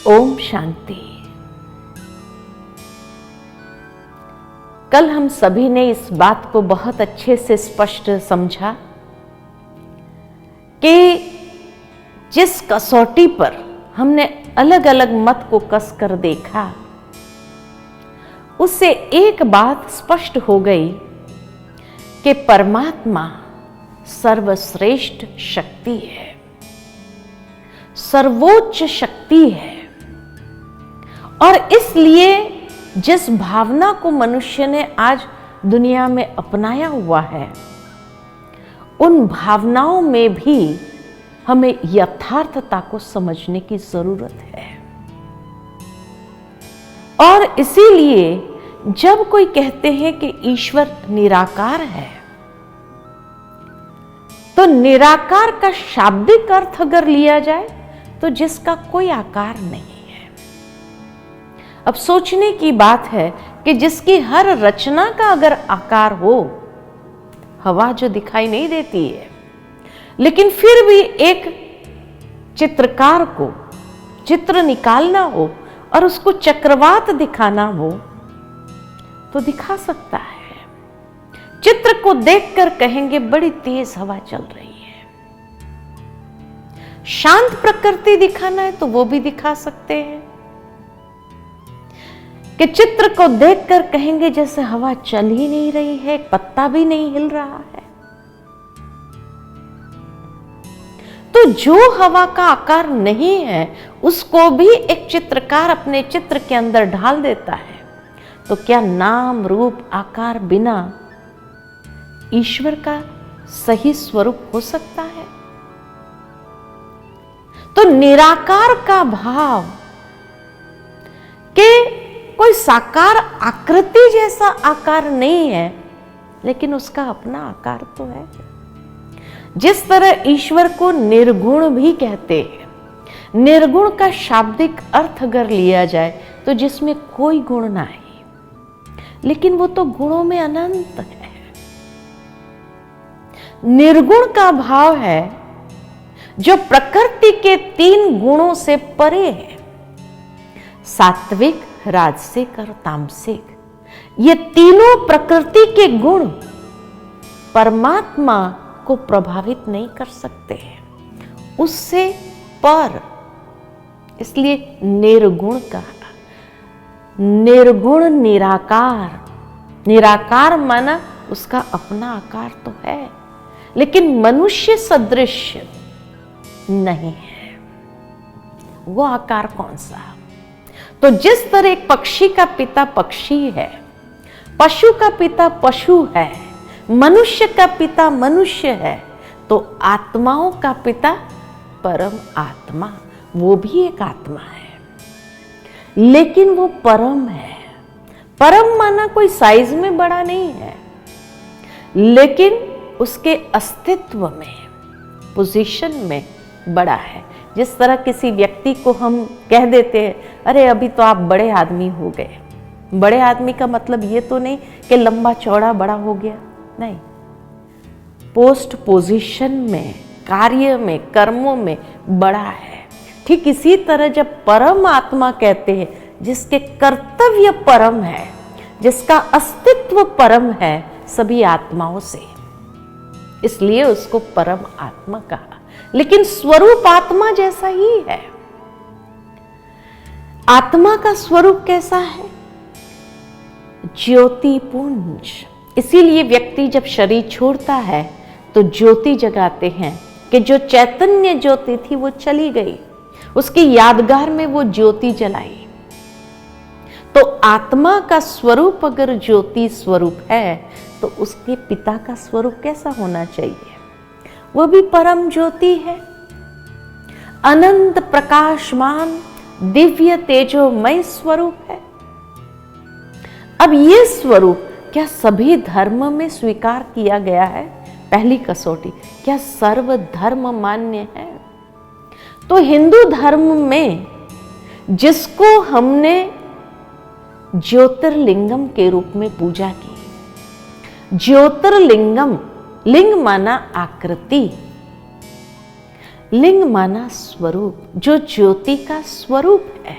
ओम शांति। कल हम सभी ने इस बात को बहुत अच्छे से स्पष्ट समझा कि जिस कसौटी पर हमने अलग अलग मत को कसकर देखा, उससे एक बात स्पष्ट हो गई कि परमात्मा सर्वश्रेष्ठ शक्ति है, सर्वोच्च शक्ति है। और इसलिए जिस भावना को मनुष्य ने आज दुनिया में अपनाया हुआ है, उन भावनाओं में भी हमें यथार्थता को समझने की जरूरत है। और इसीलिए जब कोई कहते हैं कि ईश्वर निराकार है, तो निराकार का शाब्दिक अर्थ अगर लिया जाए तो जिसका कोई आकार नहीं है। अब सोचने की बात है कि जिसकी हर रचना का अगर आकार हो, हवा जो दिखाई नहीं देती है, लेकिन फिर भी एक चित्रकार को चित्र निकालना हो और उसको चक्रवात दिखाना हो तो दिखा सकता है। चित्र को देखकर कहेंगे बड़ी तेज हवा चल रही है। शांत प्रकृति दिखाना है तो वो भी दिखा सकते हैं कि चित्र को देखकर कहेंगे जैसे हवा चल ही नहीं रही है, एक पत्ता भी नहीं हिल रहा है। तो जो हवा का आकार नहीं है उसको भी एक चित्रकार अपने चित्र के अंदर ढाल देता है। तो क्या नाम रूप आकार बिना ईश्वर का सही स्वरूप हो सकता है? तो निराकार का भाव के कोई साकार आकृति जैसा आकार नहीं है, लेकिन उसका अपना आकार तो है। जिस तरह ईश्वर को निर्गुण भी कहते हैं, निर्गुण का शाब्दिक अर्थ अगर लिया जाए तो जिसमें कोई गुण नहीं, लेकिन वो तो गुणों में अनंत है। निर्गुण का भाव है जो प्रकृति के 3 गुणों से परे है, सात्विक, राजसिक और तामसिक। ये तीनों प्रकृति के गुण परमात्मा को प्रभावित नहीं कर सकते हैं, उससे पर। इसलिए निर्गुण कहा। निर्गुण निराकार, निराकार माना उसका अपना आकार तो है, लेकिन मनुष्य सदृश नहीं है। वो आकार कौन सा? तो जिस तरह एक पक्षी का पिता पक्षी है, पशु का पिता पशु है, मनुष्य का पिता मनुष्य है, तो आत्माओं का पिता परम आत्मा, वो भी एक आत्मा है, लेकिन वो परम है। परम माना कोई साइज में बड़ा नहीं है, लेकिन उसके अस्तित्व में, पोजीशन में बड़ा है। जिस तरह किसी व्यक्ति को हम कह देते हैं, अरे अभी तो आप बड़े आदमी हो गए। बड़े आदमी का मतलब ये तो नहीं कि लंबा चौड़ा बड़ा हो गया, नहीं। पोस्ट पोजीशन में, कार्य में, कर्मों में बड़ा है। ठीक इसी तरह जब परम आत्मा कहते हैं, जिसके कर्तव्य परम है, जिसका अस्तित्व परम है सभी आत्माओं से, इसलिए उसको परम आत्मा कहा। लेकिन स्वरूप आत्मा जैसा ही है। आत्मा का स्वरूप कैसा है? ज्योति पुंज। इसीलिए व्यक्ति जब शरीर छोड़ता है तो ज्योति जगाते हैं कि जो चैतन्य ज्योति थी वो चली गई, उसकी यादगार में वो ज्योति जलाई। तो आत्मा का स्वरूप अगर ज्योति स्वरूप है तो उसके पिता का स्वरूप कैसा होना चाहिए? वो भी परम ज्योति है, अनंत प्रकाशमान दिव्य तेजोमय स्वरूप है। अब ये स्वरूप क्या सभी धर्म में स्वीकार किया गया है? पहली कसौटी, क्या सर्व धर्म मान्य है? तो हिंदू धर्म में जिसको हमने ज्योतिर्लिंगम के रूप में पूजा की, ज्योतिर्लिंगम, लिंग माना आकृति, लिंग माना स्वरूप, जो ज्योति का स्वरूप है।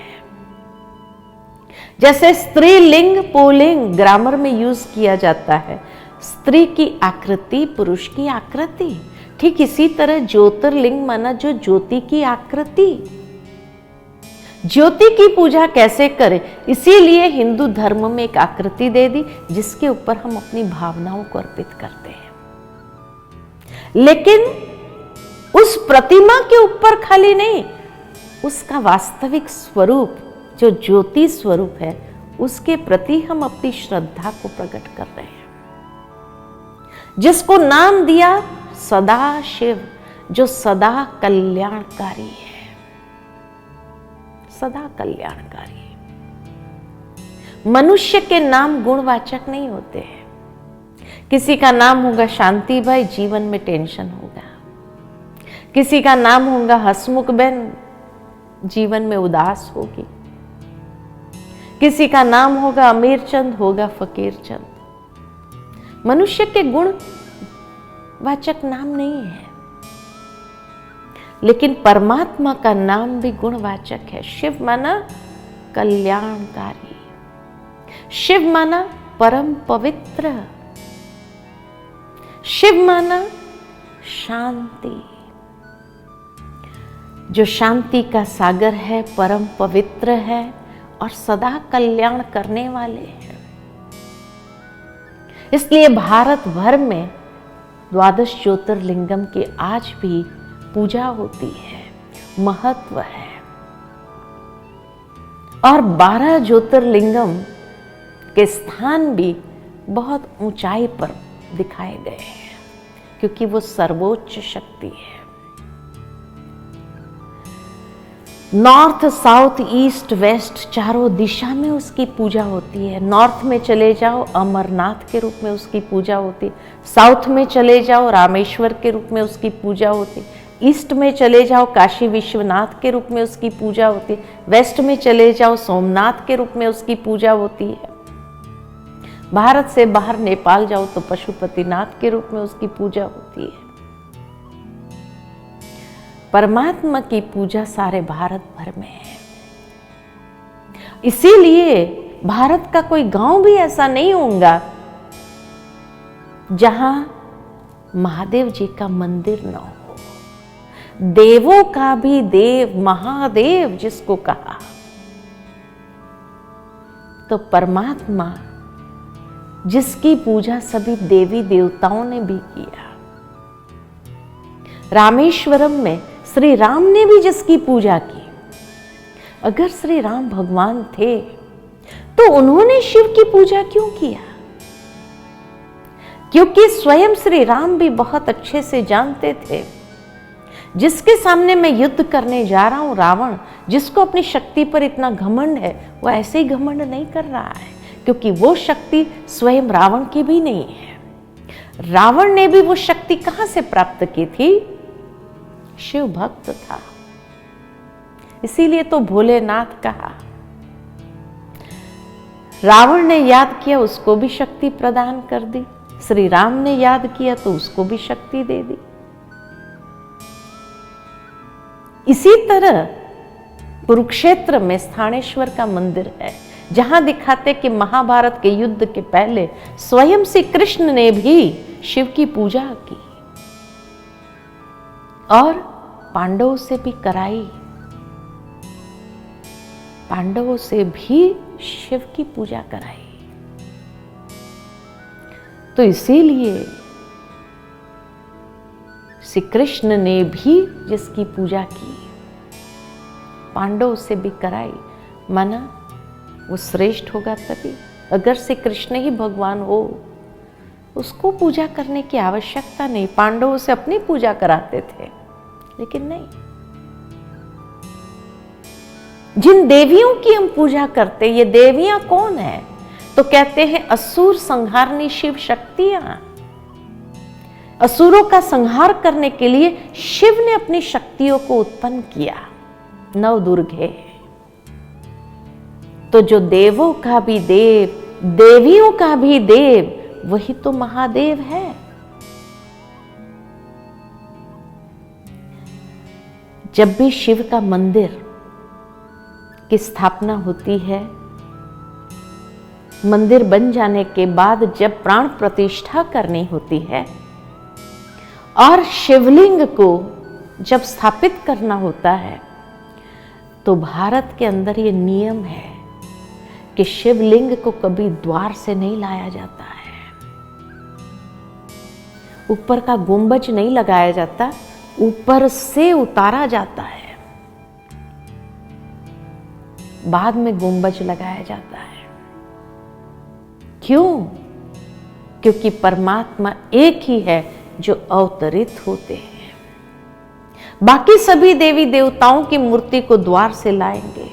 जैसे स्त्रीलिंग पुल्लिंग ग्रामर में यूज किया जाता है, स्त्री की आकृति पुरुष की आकृति, ठीक इसी तरह ज्योतिर्लिंग माना जो ज्योति की आकृति। ज्योति की पूजा कैसे करें, इसीलिए हिंदू धर्म में एक आकृति दे दी जिसके ऊपर हम अपनी भावनाओं को अर्पित करते हैं। लेकिन उस प्रतिमा के ऊपर खाली नहीं, उसका वास्तविक स्वरूप जो ज्योति स्वरूप है उसके प्रति हम अपनी श्रद्धा को प्रकट कर रहे हैं, जिसको नाम दिया सदा शिव, जो सदा कल्याणकारी है, सदा कल्याणकारी। मनुष्य के नाम गुणवाचक नहीं होते हैं। किसी का नाम होगा शांति भाई, जीवन में टेंशन होगा। किसी का नाम होगा हसमुख बहन, जीवन में उदास होगी। किसी का नाम होगा अमीर चंद, होगा फकीर चंद। मनुष्य के गुण वाचक नाम नहीं है, लेकिन परमात्मा का नाम भी गुणवाचक है। शिव माना कल्याणकारी, शिव माना परम पवित्र, शिव माना शांति, जो शांति का सागर है, परम पवित्र है और सदा कल्याण करने वाले हैं। इसलिए भारत भर में 12 ज्योतिर्लिंगम की आज भी पूजा होती है, महत्व है। और 12 ज्योतिर्लिंगम के स्थान भी बहुत ऊंचाई पर दिखाए गए हैं, क्योंकि वो सर्वोच्च शक्ति है। नॉर्थ साउथ ईस्ट वेस्ट चारों दिशा में उसकी पूजा होती है। नॉर्थ में चले जाओ अमरनाथ के रूप में उसकी पूजा होती है, साउथ में चले जाओ रामेश्वर के रूप में उसकी पूजा होती है, ईस्ट में चले जाओ काशी विश्वनाथ के रूप में उसकी पूजा होती है, वेस्ट में चले जाओ सोमनाथ के रूप में उसकी पूजा होती है। भारत से बाहर नेपाल जाओ तो पशुपतिनाथ के रूप में उसकी पूजा होती है। परमात्मा की पूजा सारे भारत भर में है। इसीलिए भारत का कोई गांव भी ऐसा नहीं होगा जहां महादेव जी का मंदिर न हो। देवों का भी देव महादेव जिसको कहा, तो परमात्मा जिसकी पूजा सभी देवी देवताओं ने भी किया। रामेश्वरम में श्री राम ने भी जिसकी पूजा की। अगर श्री राम भगवान थे तो उन्होंने शिव की पूजा क्यों किया? क्योंकि स्वयं श्री राम भी बहुत अच्छे से जानते थे, जिसके सामने मैं युद्ध करने जा रहा हूं रावण, जिसको अपनी शक्ति पर इतना घमंड है, वो ऐसे ही घमंड नहीं कर रहा है, क्योंकि वो शक्ति स्वयं रावण की भी नहीं है। रावण ने भी वो शक्ति कहां से प्राप्त की थी? शिव भक्त था, इसीलिए तो भोलेनाथ कहा। रावण ने याद किया, उसको भी शक्ति प्रदान कर दी। श्री राम ने याद किया तो उसको भी शक्ति दे दी। इसी तरह कुरुक्षेत्र में स्थानेश्वर का मंदिर है, जहां दिखाते कि महाभारत के युद्ध के पहले स्वयं श्री कृष्ण ने भी शिव की पूजा की और पांडवों से भी कराई। पांडवों से भी शिव की पूजा कराई। तो इसीलिए श्री कृष्ण ने भी जिसकी पूजा की, पांडवों से भी कराई, माना वो श्रेष्ठ होगा तभी। अगर श्री कृष्ण ही भगवान हो, उसको पूजा करने की आवश्यकता नहीं। पांडवों से अपनी पूजा कराते थे, लेकिन नहीं। जिन देवियों की हम पूजा करते, ये देवियां कौन है? तो कहते हैं असुर संहारनी शिव शक्तियां। असुरों का संहार करने के लिए शिव ने अपनी शक्तियों को उत्पन्न किया, नवदुर्गे। तो जो देवों का भी देव, देवियों का भी देव, वही तो महादेव है। जब भी शिव का मंदिर की स्थापना होती है, मंदिर बन जाने के बाद जब प्राण प्रतिष्ठा करनी होती है और शिवलिंग को जब स्थापित करना होता है, तो भारत के अंदर ये नियम है कि शिवलिंग को कभी द्वार से नहीं लाया जाता है, ऊपर का गुंबज नहीं लगाया जाता, ऊपर से उतारा जाता है, बाद में गुंबज लगाया जाता है। क्यों? क्योंकि परमात्मा एक ही है जो अवतरित होते हैं। बाकी सभी देवी देवताओं की मूर्ति को द्वार से लाएंगे,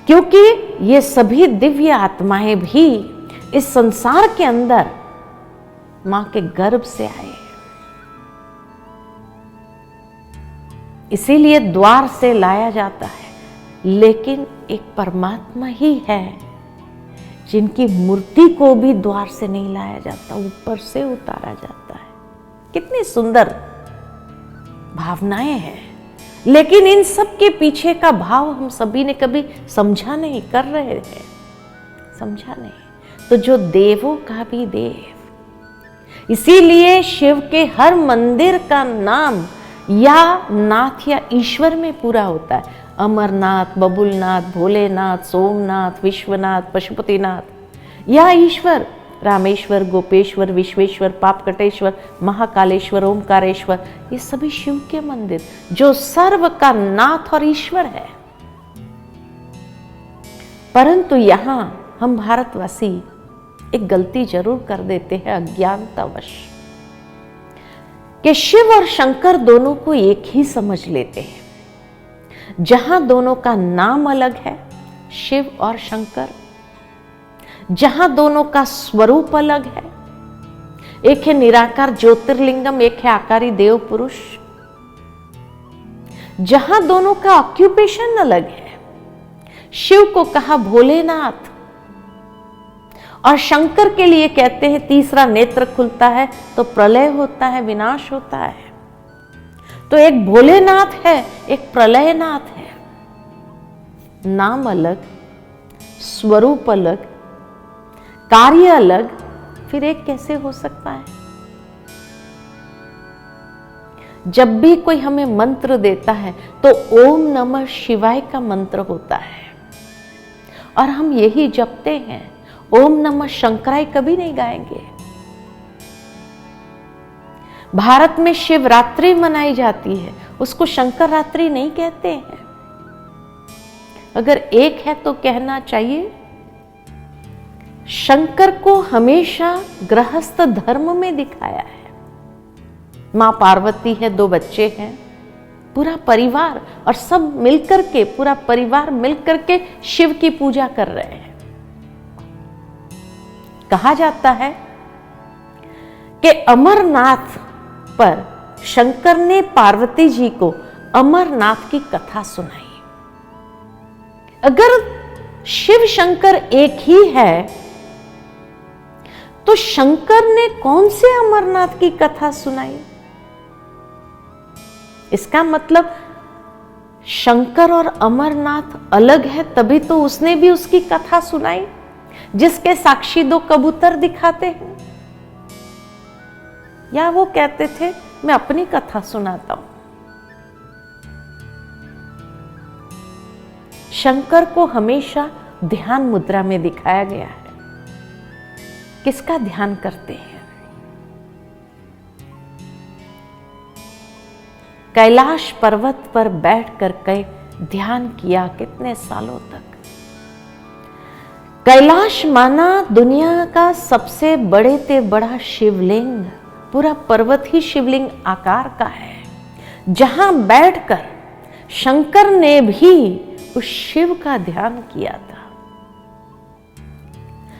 क्योंकि ये सभी दिव्य आत्माएं भी इस संसार के अंदर मां के गर्भ से आए, इसीलिए द्वार से लाया जाता है। लेकिन एक परमात्मा ही है जिनकी मूर्ति को भी द्वार से नहीं लाया जाता, ऊपर से उतारा जाता है। कितनी सुंदर भावनाएं हैं, लेकिन इन सब के पीछे का भाव हम सभी ने कभी समझा नहीं, कर रहे हैं, समझा नहीं। तो जो देवों का भी देव, इसीलिए शिव के हर मंदिर का नाम या नाथ या ईश्वर में पूरा होता है। अमरनाथ, बबुलनाथ, भोलेनाथ, सोमनाथ, विश्वनाथ, पशुपतिनाथ या ईश्वर रामेश्वर, गोपेश्वर, विश्वेश्वर, पापकटेश्वर, महाकालेश्वर, ओमकारेश्वर, ये सभी शिव के मंदिर जो सर्व का नाथ और ईश्वर है। परंतु यहां हम भारतवासी एक गलती जरूर कर देते हैं अज्ञानतावश, कि शिव और शंकर दोनों को एक ही समझ लेते हैं। जहां दोनों का नाम अलग है, शिव और शंकर, जहां दोनों का स्वरूप अलग है, एक है निराकार ज्योतिर्लिंगम, एक है आकारी देव पुरुष, जहां दोनों का ऑक्यूपेशन अलग है, शिव को कहा भोलेनाथ और शंकर के लिए कहते हैं तीसरा नेत्र खुलता है तो प्रलय होता है, विनाश होता है। तो एक भोलेनाथ है, एक प्रलयनाथ है। नाम अलग, स्वरूप अलग, कार्य अलग, फिर एक कैसे हो सकता है? जब भी कोई हमें मंत्र देता है तो ओम नमः शिवाय का मंत्र होता है और हम यही जपते हैं। ओम नमः शंकराय कभी नहीं गाएंगे। भारत में शिवरात्रि मनाई जाती है, उसको शंकर रात्रि नहीं कहते हैं। अगर एक है तो कहना चाहिए शंकर को हमेशा गृहस्थ धर्म में दिखाया है। मां पार्वती है, 2 बच्चे हैं, पूरा परिवार और सब मिलकर के, पूरा परिवार मिलकर के शिव की पूजा कर रहे हैं। कहा जाता है कि अमरनाथ पर शंकर ने पार्वती जी को अमरनाथ की कथा सुनाई। अगर शिव शंकर एक ही है तो शंकर ने कौन से अमरनाथ की कथा सुनाई? इसका मतलब शंकर और अमरनाथ अलग है, तभी तो उसने भी उसकी कथा सुनाई, जिसके साक्षी 2 कबूतर दिखाते हैं। या वो कहते थे मैं अपनी कथा सुनाता हूं। शंकर को हमेशा ध्यान मुद्रा में दिखाया गया है। किसका ध्यान करते हैं? कैलाश पर्वत पर बैठकर के ध्यान किया कितने सालों तक। कैलाश माना दुनिया का सबसे बड़े से बड़ा शिवलिंग, पूरा पर्वत ही शिवलिंग आकार का है, जहां बैठकर शंकर ने भी उस शिव का ध्यान किया था।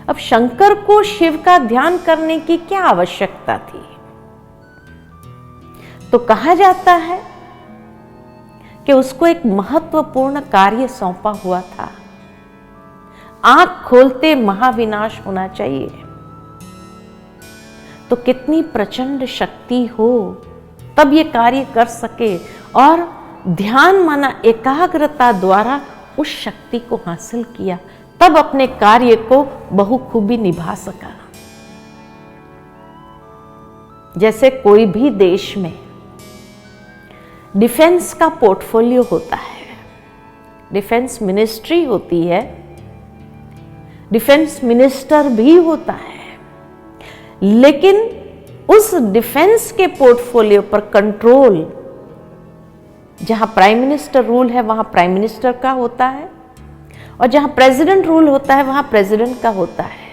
अब शंकर को शिव का ध्यान करने की क्या आवश्यकता थी? तो कहा जाता है कि उसको एक महत्वपूर्ण कार्य सौंपा हुआ था। आंख खोलते महाविनाश होना चाहिए। तो कितनी प्रचंड शक्ति हो तब ये कार्य कर सके। और ध्यान माना एकाग्रता द्वारा उस शक्ति को हासिल किया, तब अपने कार्य को बहुखूबी निभा सका। जैसे कोई भी देश में डिफेंस का पोर्टफोलियो होता है, डिफेंस मिनिस्ट्री होती है, डिफेंस मिनिस्टर भी होता है, लेकिन उस डिफेंस के पोर्टफोलियो पर कंट्रोल, जहां प्राइम मिनिस्टर रूल है वहां प्राइम मिनिस्टर का होता है, और जहां प्रेसिडेंट रूल होता है वहां प्रेसिडेंट का होता है।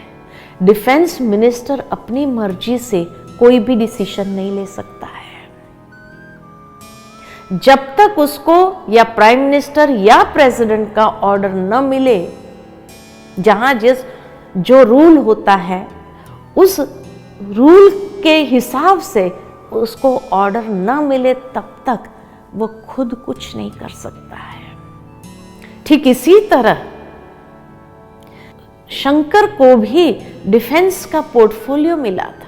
डिफेंस मिनिस्टर अपनी मर्जी से कोई भी डिसीजन नहीं ले सकता है। जब तक उसको या प्राइम मिनिस्टर या प्रेसिडेंट का ऑर्डर न मिले, जहां जो रूल होता है उस रूल के हिसाब से उसको ऑर्डर न मिले, तब तक वो खुद कुछ नहीं कर सकता है। ठीक इसी तरह शंकर को भी डिफेंस का पोर्टफोलियो मिला था,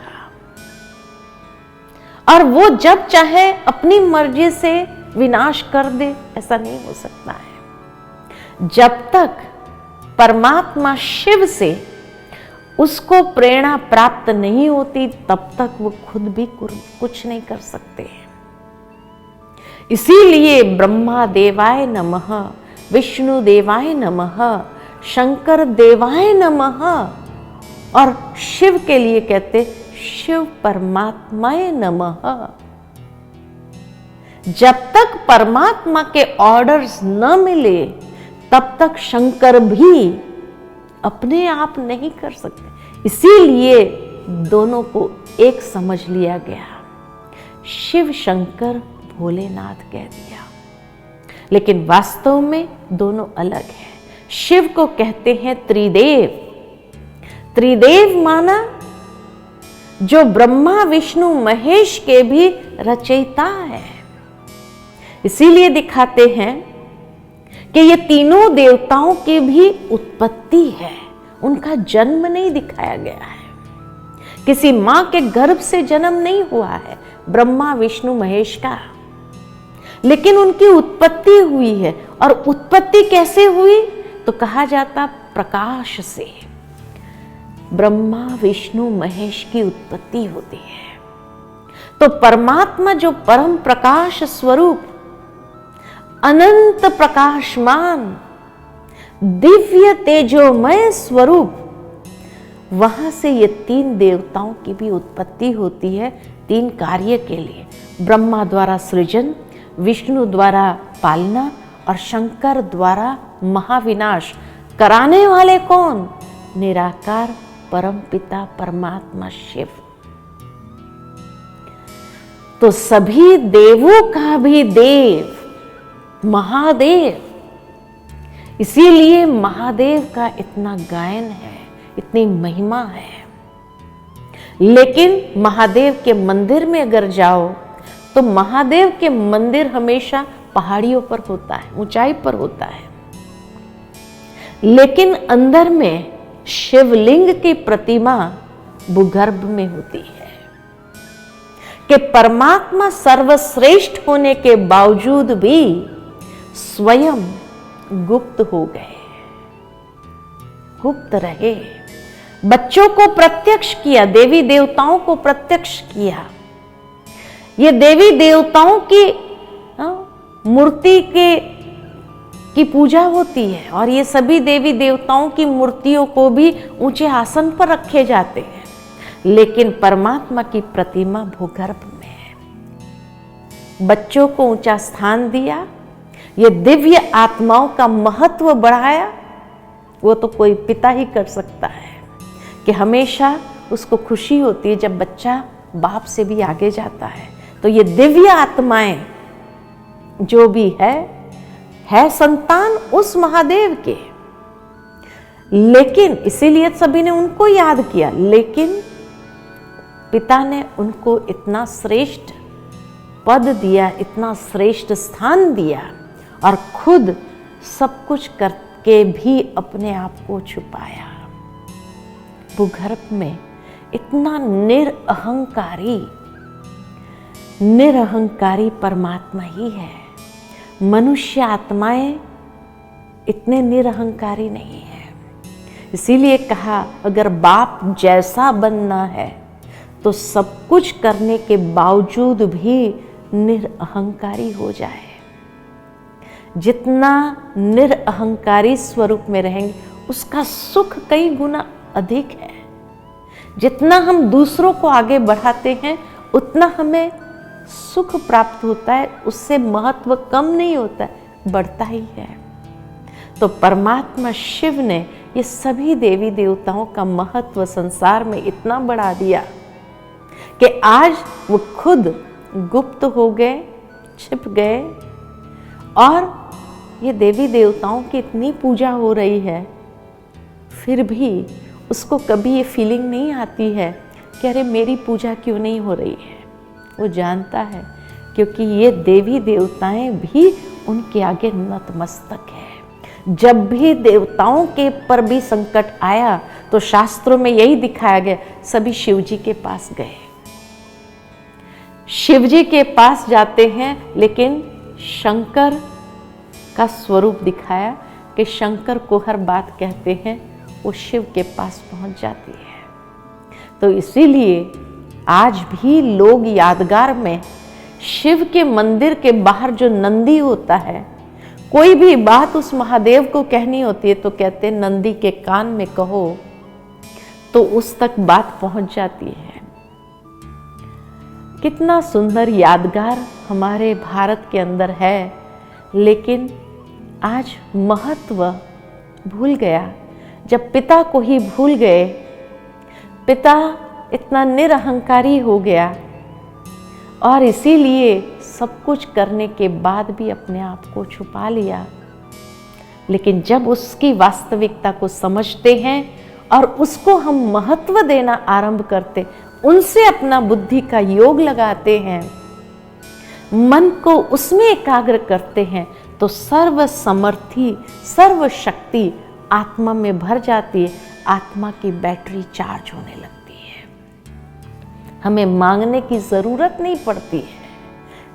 और वो जब चाहे अपनी मर्जी से विनाश कर दे, ऐसा नहीं हो सकता है। जब तक परमात्मा शिव से उसको प्रेरणा प्राप्त नहीं होती, तब तक वो खुद भी कुछ नहीं कर सकते। इसीलिए ब्रह्मा देवाय नमः, विष्णु देवाय नमः, शंकर देवाय नमः, और शिव के लिए कहते शिव परमात्माय नमः। जब तक परमात्मा के ऑर्डर्स न मिले, तब तक शंकर भी अपने आप नहीं कर सकते। इसीलिए दोनों को एक समझ लिया गया, शिव शंकर भोलेनाथ कह दिया। लेकिन वास्तव में दोनों अलग हैं। शिव को कहते हैं त्रिदेव। त्रिदेव माना जो ब्रह्मा विष्णु महेश के भी रचयिता है। इसीलिए दिखाते हैं कि ये तीनों देवताओं की भी उत्पत्ति है, उनका जन्म नहीं दिखाया गया है। किसी मां के गर्भ से जन्म नहीं हुआ है ब्रह्मा विष्णु महेश का, लेकिन उनकी उत्पत्ति हुई है। और उत्पत्ति कैसे हुई? तो कहा जाता प्रकाश से ब्रह्मा विष्णु महेश की उत्पत्ति होती है। तो परमात्मा जो परम प्रकाश स्वरूप, अनंत प्रकाशमान, दिव्य तेजोमय स्वरूप, वहां से ये तीन देवताओं की भी उत्पत्ति होती है, तीन कार्य के लिए। ब्रह्मा द्वारा सृजन, विष्णु द्वारा पालना, और शंकर द्वारा महाविनाश कराने वाले कौन? निराकार परमपिता परमात्मा शिव। तो सभी देवों का भी देव महादेव। इसीलिए महादेव का इतना गायन है, इतनी महिमा है। लेकिन महादेव के मंदिर में अगर जाओ तो महादेव के मंदिर हमेशा पहाड़ियों पर होता है, ऊंचाई पर होता है। लेकिन अंदर में शिवलिंग की प्रतिमा भूगर्भ में होती है। कि परमात्मा सर्वश्रेष्ठ होने के बावजूद भी स्वयं गुप्त हो गए, गुप्त रहे। बच्चों को प्रत्यक्ष किया, देवी देवताओं को प्रत्यक्ष किया। ये देवी देवताओं की मूर्ति की पूजा होती है, और ये सभी देवी देवताओं की मूर्तियों को भी ऊंचे आसन पर रखे जाते हैं। लेकिन परमात्मा की प्रतिमा भूगर्भ में है। बच्चों को ऊंचा स्थान दिया, ये दिव्य आत्माओं का महत्व बढ़ाया। वो तो कोई पिता ही कर सकता है कि हमेशा उसको खुशी होती है जब बच्चा बाप से भी आगे जाता है। तो ये दिव्य आत्माएं जो भी है संतान उस महादेव के। लेकिन इसीलिए सभी ने उनको याद किया, लेकिन पिता ने उनको इतना श्रेष्ठ पद दिया, इतना श्रेष्ठ स्थान दिया, और खुद सब कुछ करके भी अपने आप को छुपाया। भूगर्भ में इतना निरअहंकारी परमात्मा ही है। मनुष्य आत्माएं इतने निरहंकारी नहीं है। इसीलिए कहा अगर बाप जैसा बनना है तो सब कुछ करने के बावजूद भी निरअहंकारी हो जाए। जितना निरअहंकारी स्वरूप में रहेंगे उसका सुख कई गुना अधिक है। जितना हम दूसरों को आगे बढ़ाते हैं उतना हमें सुख प्राप्त होता है, उससे महत्व कम नहीं होता है, बढ़ता ही है। तो परमात्मा शिव ने ये सभी देवी देवताओं का महत्व संसार में इतना बढ़ा दिया कि आज वो खुद गुप्त हो गए, छिप गए, और ये देवी देवताओं की इतनी पूजा हो रही है, फिर भी उसको कभी ये फीलिंग नहीं आती है कि अरे मेरी पूजा क्यों नहीं हो रही है। वो जानता है क्योंकि ये देवी देवताएं भी उनके आगे नतमस्तक है। जब भी देवताओं के पर भी संकट आया तो शास्त्रों में यही दिखाया गया, सभी शिव जी के पास गए। शिव जी के पास जाते हैं, लेकिन शंकर का स्वरूप दिखाया कि शंकर को हर बात कहते हैं, वो शिव के पास पहुंच जाती है। तो इसीलिए आज भी लोग यादगार में शिव के मंदिर के बाहर जो नंदी होता है, कोई भी बात उस महादेव को कहनी होती है तो कहते हैं नंदी के कान में कहो, तो उस तक बात पहुंच जाती है। कितना सुंदर यादगार हमारे भारत के अंदर है, लेकिन आज महत्व भूल गया। जब पिता को ही भूल गए, पिता इतना निरहंकारी हो गया और इसीलिए सब कुछ करने के बाद भी अपने आप को छुपा लिया। लेकिन जब उसकी वास्तविकता को समझते हैं और उसको हम महत्व देना आरंभ करते, उनसे अपना बुद्धि का योग लगाते हैं, मन को उसमें एकाग्र करते हैं, तो सर्व समर्थी सर्व शक्ति आत्मा में भर जाती है। आत्मा की बैटरी चार्ज होने लगती है। हमें मांगने की जरूरत नहीं पड़ती है,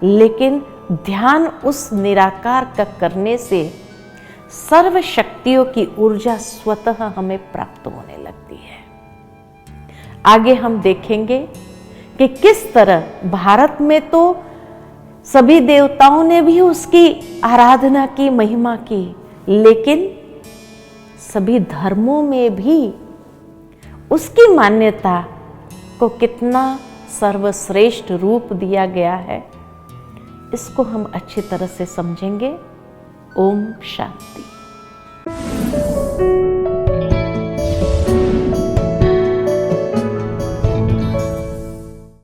लेकिन ध्यान उस निराकार का करने से सर्व शक्तियों की ऊर्जा स्वतः हमें प्राप्त होने लगती है। आगे हम देखेंगे कि किस तरह भारत में तो सभी देवताओं ने भी उसकी आराधना की, महिमा की, लेकिन सभी धर्मों में भी उसकी मान्यता को कितना सर्वश्रेष्ठ रूप दिया गया है, इसको हम अच्छी तरह से समझेंगे। ओम शांति।